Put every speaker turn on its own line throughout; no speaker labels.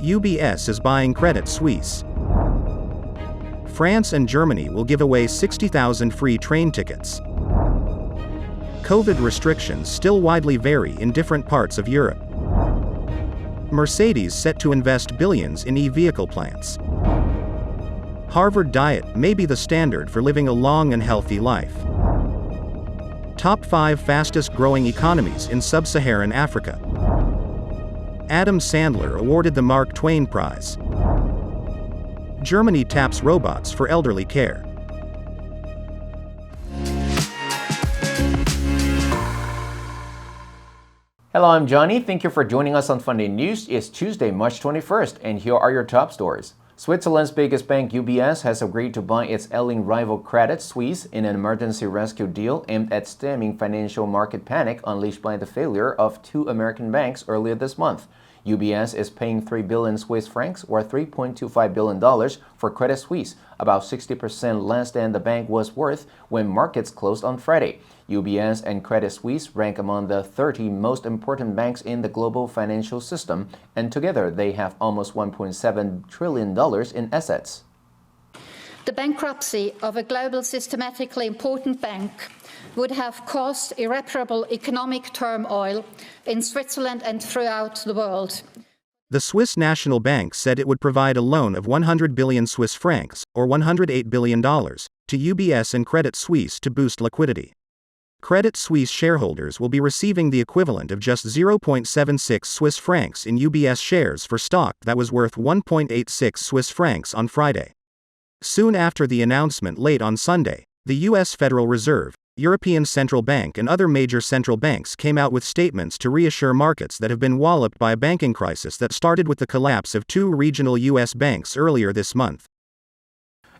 UBS is buying Credit Suisse. France and Germany will give away 60,000 free train tickets. COVID restrictions still widely vary in different parts of Europe. Mercedes set to invest billions in e-vehicle plants. Harvard diet may be the standard for living a long and healthy life. Top 5 fastest growing economies in Sub-Saharan Africa. Adam Sandler awarded the Mark Twain Prize. Germany taps robots for elderly care.
Hello, I'm Johnny. Thank you for joining us on FUNDAY News. It's Tuesday, March 21st, and here are your top stories. Switzerland's biggest bank, UBS, has agreed to buy its ailing rival Credit Suisse in an emergency rescue deal aimed at stemming financial market panic unleashed by the failure of 2 American banks earlier this month. UBS is paying 3 billion Swiss francs, or $3.25 billion, for Credit Suisse, about 60% less than the bank was worth when markets closed on Friday. UBS and Credit Suisse rank among the 30 most important banks in the global financial system, and together they have almost $1.7 trillion in assets.
The bankruptcy of a global systematically important bank would have caused irreparable economic turmoil in Switzerland and throughout the world.
The Swiss National Bank said it would provide a loan of 100 billion Swiss francs, or $108 billion, to UBS and Credit Suisse to boost liquidity. Credit Suisse shareholders will be receiving the equivalent of just 0.76 Swiss francs in UBS shares for stock that was worth 1.86 Swiss francs on Friday. Soon after the announcement late on Sunday, the U.S. Federal Reserve, European Central Bank and other major central banks came out with statements to reassure markets that have been walloped by a banking crisis that started with the collapse of 2 regional U.S. banks earlier this month.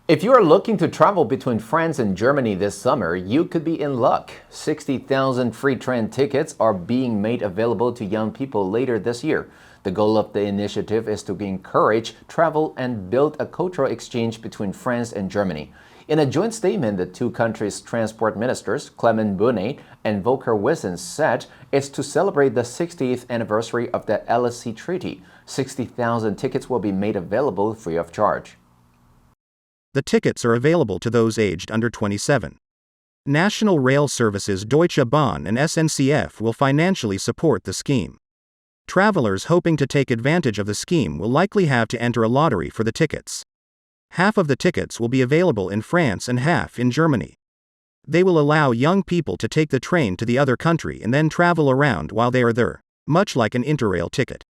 If you are looking to travel between France and Germany this summer, you could be in luck. 60,000 free train tickets are being made available to young people later this year. The goal of the initiative is to encourage travel and build a cultural exchange between France and Germany. In a joint statement, the 2 countries' transport ministers, Clement Bonnet and Volker Wissens, said it's to celebrate the 60th anniversary of the LSE Treaty. 60,000 tickets will be made available free of charge.
The tickets are available to those aged under 27. National Rail Services Deutsche Bahn and SNCF will financially support the scheme. Travelers hoping to take advantage of the scheme will likely have to enter a lottery for the tickets. Half of the tickets will be available in France and half in Germany. They will allow young people to take the train to the other country and then travel around while they are there, much like an Interrail ticket.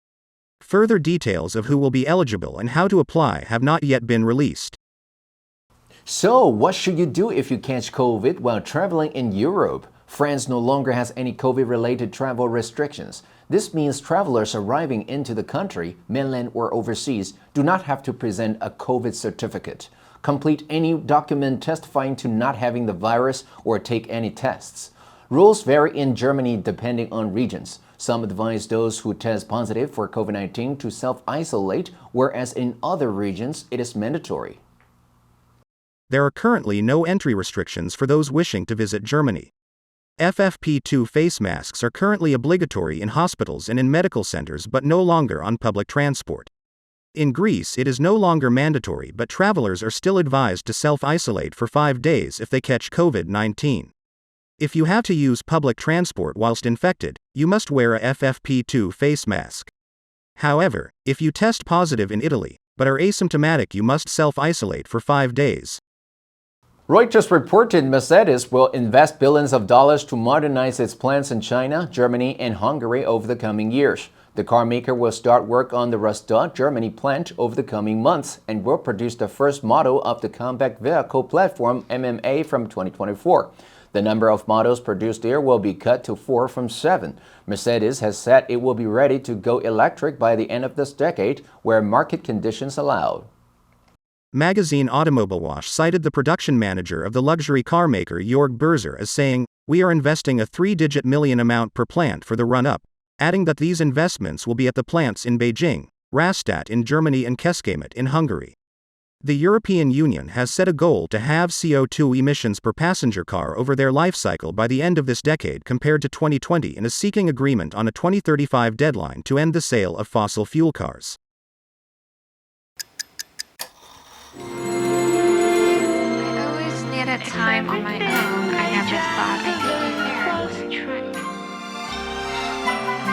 Further details of who will be eligible and how to apply have not yet been released.
So, what should you do if you catch COVID while traveling in Europe? France no longer has any COVID-related travel restrictions. This means travelers arriving into the country, mainland or overseas, do not have to present a COVID certificate, complete any document testifying to not having the virus, or take any tests. Rules vary in Germany depending on regions. Some advise those who test positive for COVID-19 to self-isolate, whereas in other regions it is mandatory.
There are currently no entry restrictions for those wishing to visit Germany. FFP2 face masks are currently obligatory in hospitals and in medical centers but no longer on public transport. In Greece, it is no longer mandatory, but travelers are still advised to self-isolate for 5 days if they catch COVID-19. If you have to use public transport whilst infected, you must wear a FFP2 face mask. However, if you test positive in Italy, but are asymptomatic, you must self-isolate for 5 days.
Reuters reported Mercedes will invest billions of dollars to modernize its plants in China, Germany, and Hungary over the coming years. The car maker will start work on the Rostock, Germany plant over the coming months and will produce the first model of the compact vehicle platform MMA from 2024. The number of models produced there will be cut to 4 from 7. Mercedes has said it will be ready to go electric by the end of this decade, where market conditions allow.
Magazine Automobile Watch cited the production manager of the luxury car maker Jörg Berzer as saying, "We are investing a 3-digit million amount per plant for the run-up," adding that these investments will be at the plants in Beijing, Rastatt in Germany and Kecskemét in Hungary. The European Union has set a goal to halve CO2 emissions per passenger car over their life cycle by the end of this decade compared to 2020 and is seeking agreement on a 2035 deadline to end the sale of fossil fuel cars.
time on my own, I never thought that it was true.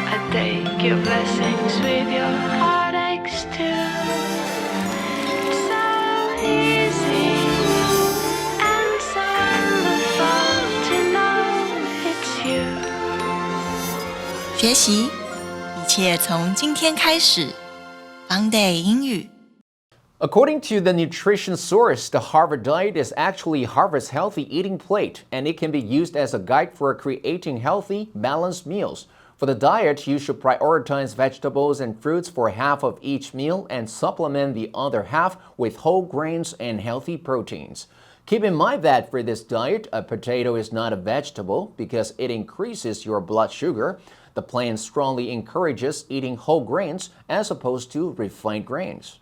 I take your blessings with your heartaches too. It's so easy and so wonderful to know it's you.
学习，一切从今天开始。FUNDAY 英语。
According to the nutrition source, the Harvard diet is actually Harvard's healthy eating plate, and it can be used as a guide for creating healthy, balanced meals. For the diet, you should prioritize vegetables and fruits for half of each meal and supplement the other half with whole grains and healthy proteins. Keep in mind that for this diet, a potato is not a vegetable because it increases your blood sugar. The plan strongly encourages eating whole grains as opposed to refined grains.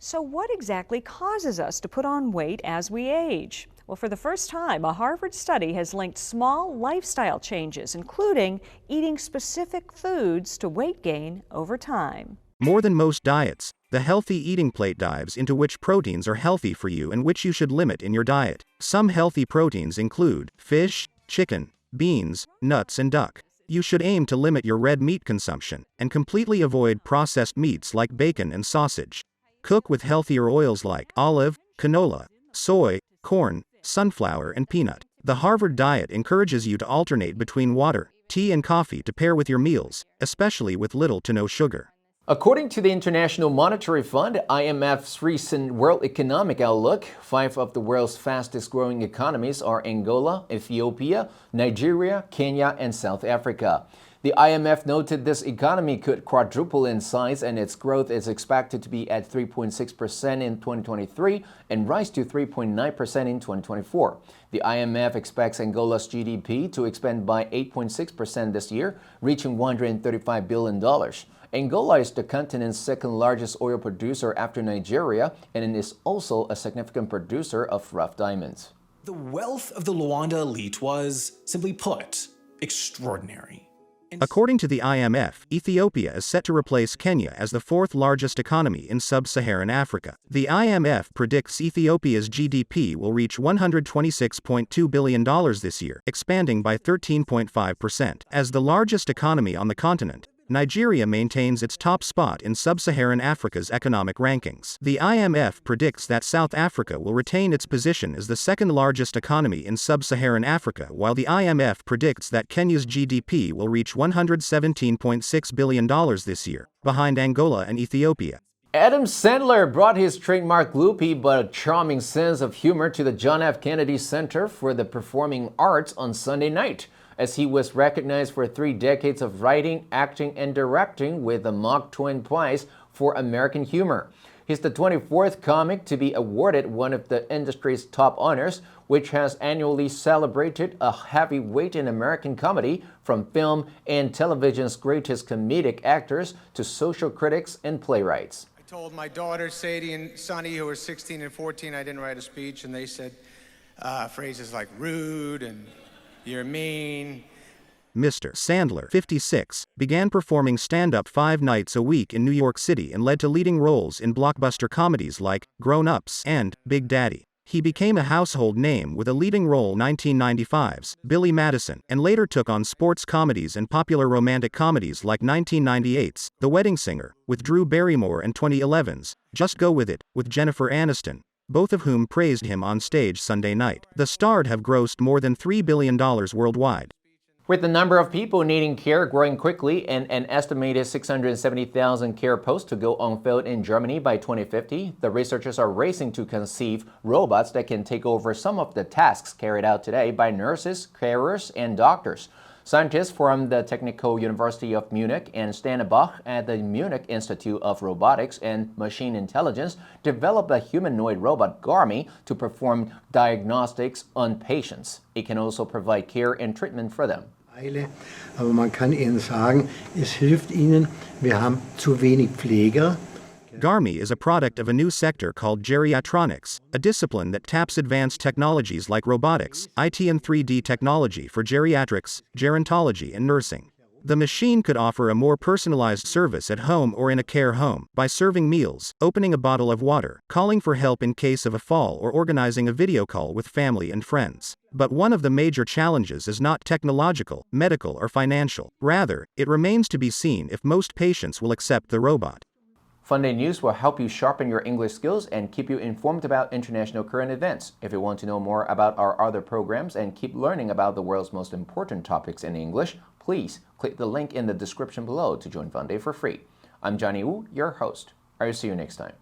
So what exactly causes us to put on weight as we age? Well, for the first time, a Harvard study has linked small lifestyle changes, including eating specific foods, to weight gain over time.
More than most diets, the healthy eating plate dives into which proteins are healthy for you and which you should limit in your diet. Some healthy proteins include fish, chicken, beans, nuts, and duck. You should aim to limit your red meat consumption and completely avoid processed meats like bacon and sausage. Cook with healthier oils like olive, canola, soy, corn, sunflower, and peanut. The Harvard diet encourages you to alternate between water, tea, and coffee to pair with your meals, especially with little to no sugar.
According to the International Monetary Fund, IMF's recent World Economic Outlook, 5 of the world's fastest growing economies are Angola, Ethiopia, Nigeria, Kenya, and South Africa. The IMF noted this economy could quadruple in size, and its growth is expected to be at 3.6% in 2023 and rise to 3.9% in 2024. The IMF expects Angola's GDP to expand by 8.6% this year, reaching $135 billion. Angola is the continent's second largest oil producer after Nigeria, and it is also a significant producer of rough diamonds.
The wealth of the Luanda elite was, simply put, extraordinary.
According to the IMF, Ethiopia is set to replace Kenya as the fourth largest economy in Sub-Saharan Africa. The IMF predicts Ethiopia's GDP will reach $126.2 billion this year, expanding by 13.5%. As the largest economy on the continent, Nigeria maintains its top spot in Sub-Saharan Africa's economic rankings. The IMF predicts that South Africa will retain its position as the second largest economy in Sub-Saharan Africa, while the IMF predicts that Kenya's GDP will reach $117.6 billion this year, behind Angola and Ethiopia.
Adam Sandler brought his trademark gloopy but charming sense of humor to the John F. Kennedy Center for the Performing Arts on Sunday night, as he was recognized for 3 decades of writing, acting, and directing with the Mark Twain Prize for American Humor. He's the 24th comic to be awarded one of the industry's top honors, which has annually celebrated a heavyweight in American comedy, from film and television's greatest comedic actors to social critics and playwrights.
I told my daughters, Sadie and Sonny, who were 16 and 14, I didn't write a speech, and they said phrases like rude and you're mean.
Mr. Sandler, 56, began performing stand-up 5 nights a week in New York City and led to leading roles in blockbuster comedies like Grown Ups and Big Daddy. He became a household name with a leading role in 1995's Billy Madison, and later took on sports comedies and popular romantic comedies like 1998's The Wedding Singer with Drew Barrymore and 2011's Just Go With It with Jennifer Aniston, both of whom praised him on stage Sunday night. The star'd have grossed more than $3 billion worldwide.
With the number of people needing care growing quickly and an estimated 670,000 care posts to go unfilled in Germany by 2050, the researchers are racing to conceive robots that can take over some of the tasks carried out today by nurses, carers, and doctors. Scientists from the Technical University of Munich and Stanebach at the Munich Institute of Robotics and Machine Intelligence developed a humanoid robot Garmy to perform diagnostics on patients. It can also provide care and treatment for them.
Aber man kann ihnen sagen, es hilft ihnen, wir haben zu wenig Pfleger.
Garmy is a product of a new sector called geriatronics, a discipline that taps advanced technologies like robotics, IT and 3D technology for geriatrics, gerontology and nursing. The machine could offer a more personalized service at home or in a care home, by serving meals, opening a bottle of water, calling for help in case of a fall, or organizing a video call with family and friends. But one of the major challenges is not technological, medical, or financial. Rather, it remains to be seen if most patients will accept the robot.
FUNDAY News will help you sharpen your English skills and keep you informed about international current events. If you want to know more about our other programs and keep learning about the world's most important topics in English, please click the link in the description below to join FUNDAY for free. I'm Johnny Wu, your host. I'll see you next time.